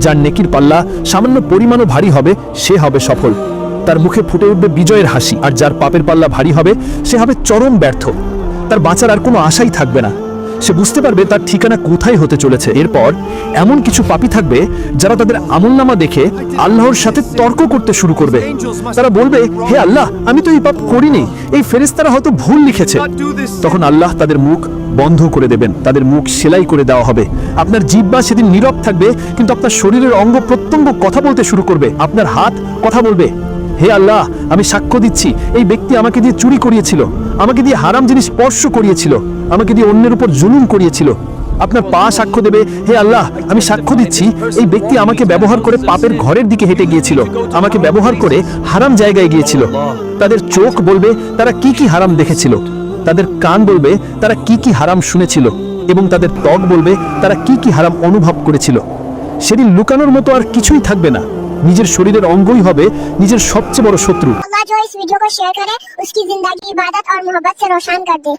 যার নেকির পাল্লা সামান্য পরিমাণও ভারী হবে সে হবে সফল, তার মুখে ফুটে উঠবে বিজয়ের হাসি। আর যার পাপের পাল্লা ভারী হবে সে হবে চরম ব্যর্থ, তার বাঁচার আর কোনো আশাই থাকবে না। সে বুঝতে পারবে তার ঠিকানা কোথায় হতে চলেছে। এরপর এমন কিছু পাপী থাকবে যারা তাদের আমলনামা দেখে আল্লাহর সাথে তর্ক করতে শুরু করবে। তারা বলবে, হে আল্লাহ, আমি তো এই পাপ করিনি, এই ফেরেশতারা হয়তো ভুল লিখেছে। তখন আল্লাহ তাদের মুখ বন্ধ করে দেবেন, তাদের মুখ সেলাই করে দেওয়া হবে। আপনার জিহ্বা সেদিন নীরব থাকবে, কিন্তু আপনার শরীরের অঙ্গ প্রত্যঙ্গ কথা বলতে শুরু করবে। আপনার হাত কথা বলবে, হে আল্লাহ, আমি সাক্ষ্য দিচ্ছি এই ব্যক্তি আমাকে দিয়ে চুরি করিয়েছিল, আমাকে দিয়ে হারাম জিনিস স্পর্শ করিয়েছিল, আমাকে দিয়ে অন্যের উপর জুলুম করিয়েছিল। আপনার পা সাক্ষ্য দেবে, হে আল্লাহ, আমি সাক্ষ্য দিচ্ছি এই ব্যক্তি আমাকে ব্যবহার করে পাপের ঘরের দিকে হেঁটে গিয়েছিল, আমাকে ব্যবহার করে হারাম জায়গায় গিয়েছিল। তাদের চোখ বলবে তারা কি কি হারাম দেখেছিল, তাদের কান বলবে তারা কি কি হারাম শুনেছিল, এবং তাদের ত্বক বলবে তারা কি কি হারাম অনুভব করেছিল। সেদিন লুকানোর মতো আর কিছুই থাকবে না, নিজের শরীরের অঙ্গই হবে নিজের সবচেয়ে বড় শত্রু। अल्लाह जो इस वीडियो को शेयर करे उसकी जिंदगी इबादत और मोहब्बत से रोशन कर दे।